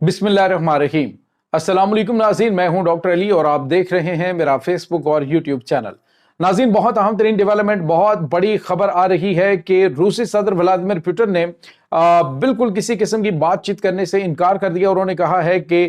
बिस्मिल्लाहिर्रहमानिर्रहीम। अस्सलाम वालेकुम नाज़रीन, मैं हूं डॉक्टर अली और आप देख रहे हैं मेरा फेसबुक और यूट्यूब चैनल। नाज़रीन, बहुत अहम तरीन डेवलपमेंट, बहुत बड़ी खबर आ रही है कि रूसी सदर व्लादिमीर पुतिन ने बिल्कुल किसी किस्म की बातचीत करने से इनकार कर दिया। उन्होंने कहा है कि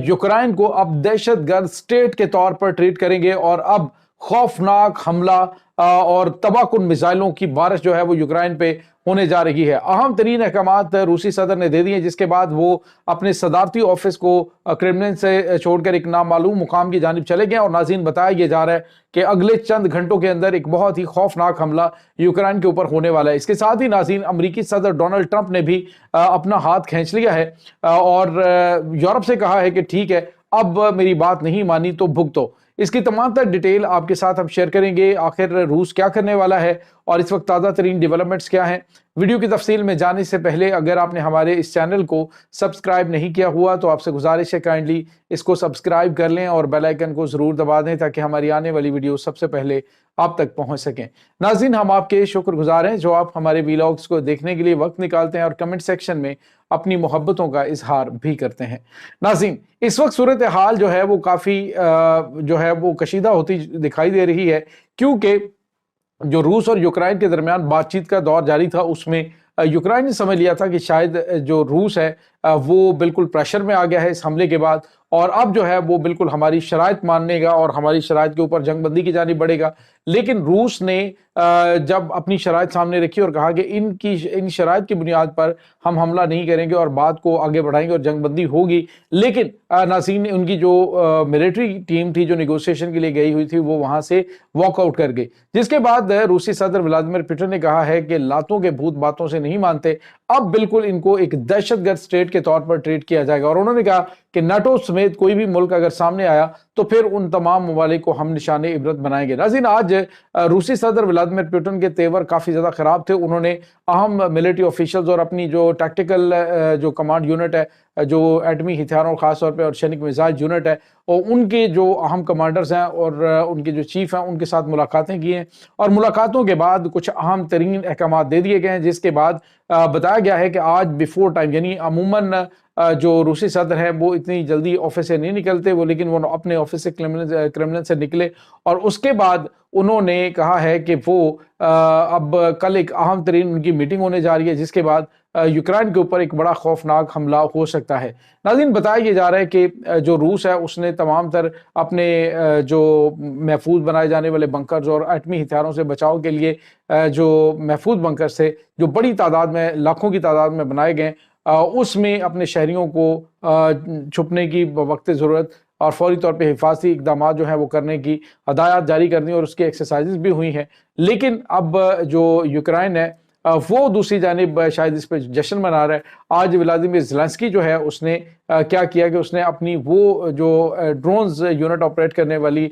यूक्रेन को अब दहशतगर्द स्टेट के तौर पर ट्रीट करेंगे और अब खौफनाक हमला और तबाहकुन मिसाइलों की बारिश जो है वो यूक्रेन पे होने जा रही है। अहम तरीन अहकामात रूसी सदर ने दे दिए, जिसके बाद वो अपने सदारती ऑफिस को क्रेमलिन से छोड़कर एक नामालूम मुकाम की जानिब चले गए। और नाज़रीन, बताया यह जा रहा है कि अगले चंद घंटों के अंदर एक बहुत ही खौफनाक हमला यूक्रेन के ऊपर होने वाला है। इसके साथ ही नाज़रीन, अमरीकी सदर डोनाल्ड ट्रंप ने भी अपना हाथ खींच लिया है और यूरोप से कहा है कि ठीक है, अब मेरी बात नहीं मानी तो भुगतो। इसकी तमाम तर डिटेल आपके साथ हम शेयर करेंगे। आखिर रूस क्या करने वाला है और इस वक्त ताज़ा तरीन डेवलपमेंट्स क्या हैं। वीडियो की तफसील में जाने से पहले अगर आपने हमारे इस चैनल को सब्सक्राइब नहीं किया हुआ तो आपसे गुजारिश है काइंडली इसको सब्सक्राइब कर लें और बेल आइकन को ज़रूर दबा दें ताकि हमारी आने वाली वीडियो सबसे पहले आप तक पहुंच सकें। नाज़रीन, हम आपके शुक्रगुजार हैं जो आप हमारे वीलॉग्स को देखने के लिए वक्त निकालते हैं और कमेंट सेक्शन में अपनी मोहब्बतों का इजहार भी करते हैं। नाज़रीन, इस वक्त सूरत हाल जो है वो काफ़ी जो है वो कशीदा होती दिखाई दे रही है, क्योंकि जो रूस और यूक्रेन के दरमियान बातचीत का दौर जारी था उसमें यूक्रेन ने समझ लिया था कि शायद जो रूस है वो बिल्कुल प्रेशर में आ गया है इस हमले के बाद, और अब जो है वो बिल्कुल हमारी शराइत मानेगा और हमारी शराइत के ऊपर जंगबंदी की जानिब बढ़ेगा। लेकिन रूस ने जब अपनी शराइत सामने रखी और कहा कि इन शराइत की बुनियाद पर हम हमला नहीं करेंगे और बात को आगे बढ़ाएंगे और जंगबंदी होगी, लेकिन नाज़रीन, उनकी जो मिलिट्री टीम थी जो नेगोशिएशन के लिए गई हुई थी वो वहां से वॉकआउट कर गई। जिसके बाद रूसी सदर व्लादिमीर पुतिन ने कहा है कि लातों के भूत बातों से नहीं मानते, अब बिल्कुल इनको एक दहशतगर्द स्टेट के तौर पर ट्रीट किया जाएगा। और उन्होंने कहा कि नाटो समेत कोई भी मुल्क अगर सामने आया तो फिर उन तमाम ममालिक को हम निशाने इबरत बनाएंगे। नाज़रीन, आज रूसी सदर व्लादिमीर पुतिन के तेवर काफ़ी ज़्यादा ख़राब थे। उन्होंने अहम मिलिट्री ऑफिशियल्स और अपनी जो टैक्टिकल जो कमांड यूनिट है, जो एटमी हथियारों खासतौर पर और सैनिक मिसाइल यूनिट है, और उनके जो अहम कमांडर्स हैं और उनके जो चीफ हैं उनके साथ मुलाकातें की हैं। और मुलाकातों के बाद कुछ अहम तरीन अहकाम दे दिए गए हैं, जिसके बाद बताया गया है कि आज बिफोर टाइम, यानी अमूमन जो रूसी सदर है वो इतनी जल्दी ऑफिस से नहीं निकलते वो, लेकिन वो अपने ऑफिस से क्रेमलिन से निकले और उसके बाद उन्होंने कहा है कि वो अब कल एक अहम तरीन उनकी मीटिंग होने जा रही है, जिसके बाद यूक्रेन के ऊपर एक बड़ा खौफनाक हमला हो सकता है। नाज़रीन, बताया यह जा रहा है कि जो रूस है उसने तमाम तर अपने जो महफूज बनाए जाने वाले बंकर्स और एटमी हथियारों से बचाव के लिए जो महफूज बंकर्स थे जो बड़ी तादाद में, लाखों की तादाद में बनाए गए, उसमें अपने शहरियों को छुपने की वक्त ज़रूरत और फौरी तौर पे हिफाजती इकदाम जो है वो करने की हदायत जारी कर दी और उसकी एक्सरसाइजेज भी हुई हैं। लेकिन अब जो यूक्रेन है वो दूसरी जानिब शायद इस पर जश्न मना रहा है। आज व्लादिमीर ज़ेलेंस्की जो है उसने क्या किया कि उसने अपनी वो जो ड्रोन्स यूनिट ऑपरेट करने वाली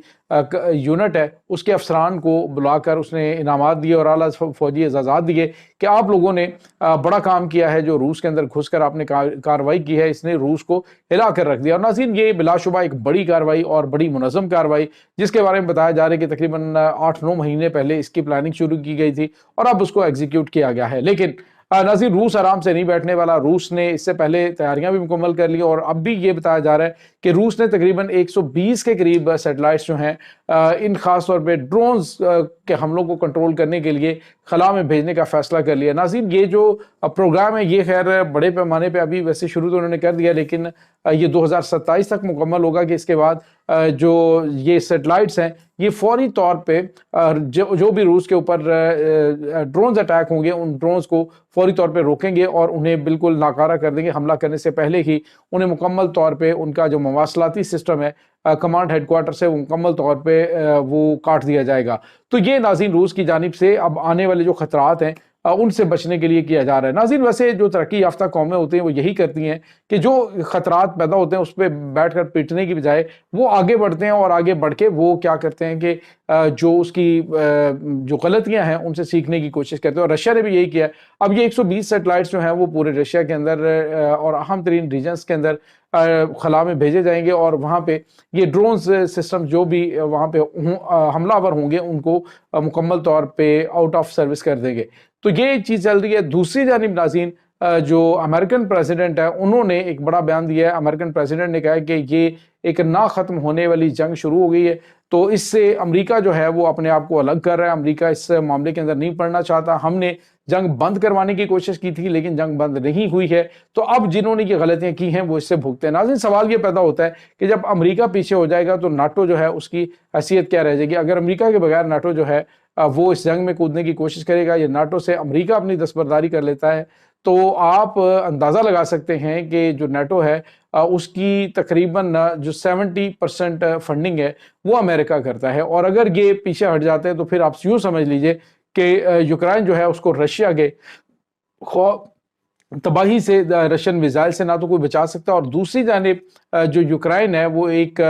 यूनिट है उसके अफसरान को बुलाकर उसने इनामात दिए और आला फौजी एजाज़ात दिए कि आप लोगों ने बड़ा काम किया है, जो रूस के अंदर घुसकर आपने कार्रवाई की है, इसने रूस को हिला कर रख दिया। और नाज़रीन, ये बिलाशुबा एक बड़ी कार्रवाई और बड़ी मुनज़्ज़म कार्रवाई, जिसके बारे में बताया जा रहा है कि तकरीबन 8-9 महीने पहले इसकी प्लानिंग शुरू की गई थी और अब उसको एग्जीक्यूट किया गया है। लेकिन नाज़रीन, रूस आराम से नहीं बैठने वाला। रूस ने इससे पहले तैयारियां भी मुकम्मल कर ली और अब भी ये बताया जा रहा है कि रूस ने तकरीबन 120 के करीब सैटेलाइट्स जो हैं इन खास तौर पे ड्रोन्स के हमलों को कंट्रोल करने के लिए खला में भेजने का फैसला कर लिया। नाज़रीन, ये जो प्रोग्राम है ये खैर बड़े पैमाने पे अभी वैसे शुरू तो उन्होंने कर दिया, लेकिन ये 2027 तक मुकम्मल होगा कि इसके बाद जो ये सैटेलाइट्स हैं ये फौरी तौर पे जो भी रूस के ऊपर ड्रोन्स अटैक होंगे उन ड्रोन्स को फौरी तौर पे रोकेंगे और उन्हें बिल्कुल नाकारा कर देंगे। हमला करने से पहले ही उन्हें मुकम्मल तौर पे उनका जो मवासलाती सिस्टम है कमांड हेडक्वार्टर से मुकम्मल तौर पे वो काट दिया जाएगा। तो ये नाज़रीन रूस की जानिब से अब आने वाले जो खतरात हैं उनसे बचने के लिए किया जा रहा है। नाज़रीन, वैसे जो तरक्की याफ्ता कौमें होती हैं वो यही करती हैं कि जो खतरात पैदा होते हैं उस पर बैठ कर पीटने की बजाय वो आगे बढ़ते हैं और आगे बढ़ के वो क्या करते हैं कि जो उसकी जो गलतियां हैं उनसे सीखने की कोशिश करते हैं, और रशिया ने भी यही किया। अब ये 120 सैटेलाइट्स जो हैं वो पूरे रशिया के अंदर और अहम तरीन रीजन्स के अंदर खला में भेजे जाएंगे और वहाँ पे ये ड्रोन्स सिस्टम जो भी वहाँ पे हमलावर होंगे उनको मुकम्मल तौर पे आउट ऑफ सर्विस कर देंगे। तो ये चीज़ चल रही है। दूसरी जानिब नाज़रीन, جو امریکن پریزیڈنٹ ہے انہوں نے ایک بڑا بیان دیا ہے۔ امریکن پریزیڈنٹ نے کہا ہے کہ یہ ایک نہ ختم ہونے والی جنگ شروع ہو گئی ہے، تو اس سے امریکہ جو ہے وہ اپنے آپ کو الگ کر رہا ہے، امریکہ اس معاملے کے اندر نہیں پڑنا چاہتا۔ ہم نے جنگ بند کروانے کی کوشش کی تھی لیکن جنگ بند نہیں ہوئی ہے، تو اب جنہوں نے یہ غلطیاں کی ہیں وہ اس سے بھگتے ہیں۔ ناظرین، سوال یہ پیدا ہوتا ہے کہ جب امریکہ پیچھے ہو جائے گا تو ناٹو جو ہے اس کی حیثیت کیا رہ جائے گی؟ اگر امریکہ کے بغیر ناٹو جو ہے وہ اس جنگ میں کودنے کی کوشش کرے گا، یا ناٹو سے امریکہ اپنی دستبرداری کر لیتا ہے، تو آپ اندازہ لگا سکتے ہیں کہ جو نیٹو ہے اس کی تقریباً جو 70% فنڈنگ ہے وہ امریکہ کرتا ہے، اور اگر یہ پیچھے ہٹ جاتے ہیں تو پھر آپ یوں سمجھ لیجئے کہ یوکرائن جو ہے اس کو رشیا کے تباہی سے، رشین میزائل سے نہ تو کوئی بچا سکتا، اور دوسری جانب جو یوکرائن ہے وہ ایک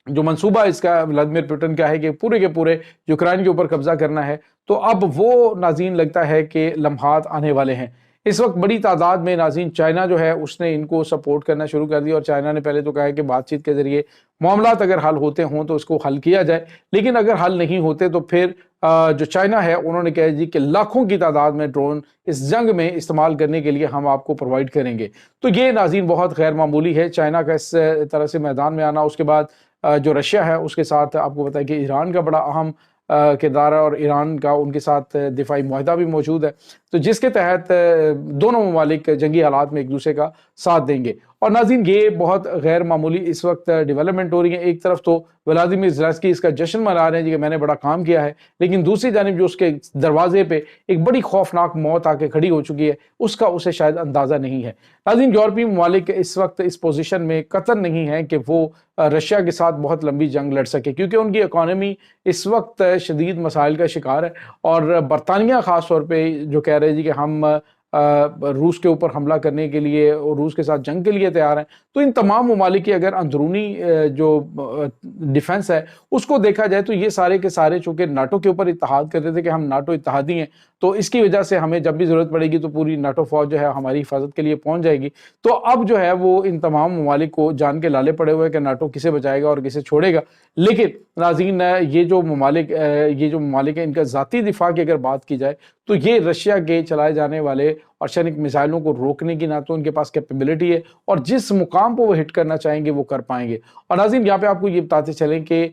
جو منصوبہ اس کا ولادیمیر پوٹن کا ہے کہ پورے کے پورے یوکرائن کے اوپر قبضہ کرنا ہے، تو اب وہ ناظرین لگتا ہے کہ لمحات آنے والے ہیں۔ اس وقت بڑی تعداد میں ناظرین چائنا جو ہے اس نے ان کو سپورٹ کرنا شروع کر دیا، اور چائنا نے پہلے تو کہا ہے کہ بات چیت کے ذریعے معاملات اگر حل ہوتے ہوں تو اس کو حل کیا جائے، لیکن اگر حل نہیں ہوتے تو پھر جو چائنا ہے انہوں نے کہا جی کہ لاکھوں کی تعداد میں ڈرون اس جنگ میں استعمال کرنے کے لیے ہم آپ کو پرووائڈ کریں گے۔ تو یہ ناظرین بہت غیر معمولی ہے چائنا کا اس طرح سے میدان میں آنا۔ اس کے بعد جو رشیا ہے اس کے ساتھ آپ کو بتائیں کہ ایران کا بڑا اہم کردار ہے، اور ایران کا ان کے ساتھ دفاعی معاہدہ بھی موجود ہے، تو جس کے تحت دونوں ممالک جنگی حالات میں ایک دوسرے کا ساتھ دیں گے۔ اور ناظرین یہ بہت غیر معمولی اس وقت ڈیولپمنٹ ہو رہی ہے۔ ایک طرف تو ولادیمیر زیلنسکی اس کا جشن منا رہے ہیں جی کہ میں نے بڑا کام کیا ہے، لیکن دوسری جانب جو اس کے دروازے پہ ایک بڑی خوفناک موت آ کے کھڑی ہو چکی ہے اس کا اسے شاید اندازہ نہیں ہے۔ ناظرین یورپی ممالک اس وقت اس پوزیشن میں قطعاً نہیں ہے کہ وہ رشیا کے ساتھ بہت لمبی جنگ لڑ سکے، کیونکہ ان کی اکانومی اس وقت شدید مسائل کا شکار ہے، اور برطانیہ خاص طور پہ جو کہہ رہے جی کہ ہم روس کے اوپر حملہ کرنے کے لیے اور روس کے ساتھ جنگ کے لیے تیار ہیں، تو ان تمام ممالک کی اگر اندرونی جو ڈیفنس ہے اس کو دیکھا جائے تو یہ سارے کے سارے چونکہ ناٹو کے اوپر اتحاد کرتے تھے کہ ہم ناٹو اتحادی ہیں، تو اس کی وجہ سے ہمیں جب بھی ضرورت پڑے گی تو پوری ناٹو فوج جو ہے ہماری حفاظت کے لیے پہنچ جائے گی۔ تو اب جو ہے وہ ان تمام ممالک کو جان کے لالے پڑے ہوئے کہ ناٹو کسے بچائے گا اور کسے چھوڑے گا۔ لیکن ناظرین یہ جو ممالک ہیں ان کا ذاتی دفاع کی اگر بات کی جائے تو یہ رشیا کے چلائے جانے والے آرسینک میزائلوں کو روکنے کی نہ تو ان کے پاس کیپیبلٹی ہے، اور جس مقام پہ وہ ہٹ کرنا چاہیں گے وہ کر پائیں گے۔ اور ناظرین یہاں پہ آپ کو یہ بتاتے چلیں کہ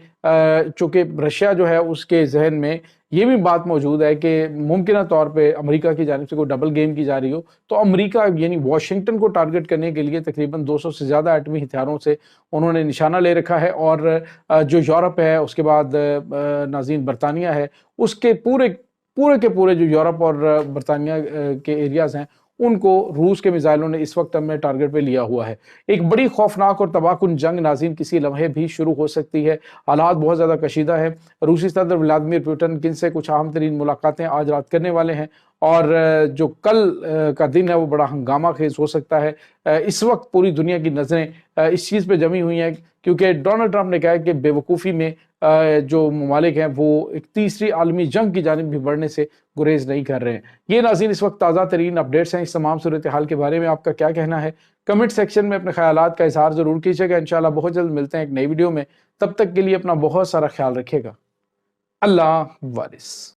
چونکہ رشیا جو ہے اس کے ذہن میں یہ بھی بات موجود ہے کہ ممکنہ طور پہ امریکہ کی جانب سے کوئی ڈبل گیم کی جا رہی ہو، تو امریکہ یعنی واشنگٹن کو ٹارگٹ کرنے کے لیے تقریباً 200 سے زیادہ ایٹمی ہتھیاروں سے انہوں نے نشانہ لے رکھا ہے، اور جو یورپ ہے اس کے بعد ناظرین برطانیہ ہے، اس کے پورے کے پورے جو یورپ اور برطانیہ کے ایریاز ہیں ان کو روس کے میزائلوں نے اس وقت میں ٹارگٹ پہ لیا ہوا ہے۔ ایک بڑی خوفناک اور تباہ کن جنگ ناظرین کسی لمحے بھی شروع ہو سکتی ہے، حالات بہت زیادہ کشیدہ ہے۔ روسی صدر ولادیمیر پوٹن کن سے کچھ اہم ترین ملاقاتیں آج رات کرنے والے ہیں، اور جو کل کا دن ہے وہ بڑا ہنگامہ خیز ہو سکتا ہے۔ اس وقت پوری دنیا کی نظریں اس چیز پہ جمی ہوئی ہیں کیونکہ ڈونلڈ ٹرمپ نے کہا ہے کہ بے وقوفی میں جو ممالک ہیں وہ ایک تیسری عالمی جنگ کی جانب بھی بڑھنے سے گریز نہیں کر رہے ہیں۔ یہ ناظرین اس وقت تازہ ترین اپڈیٹس ہیں۔ اس تمام صورتحال کے بارے میں آپ کا کیا کہنا ہے؟ کمنٹ سیکشن میں اپنے خیالات کا اظہار ضرور کیجیے گا۔ انشاءاللہ بہت جلد ملتے ہیں ایک نئی ویڈیو میں، تب تک کے لیے اپنا بہت سارا خیال رکھیے گا۔ اللہ حافظ۔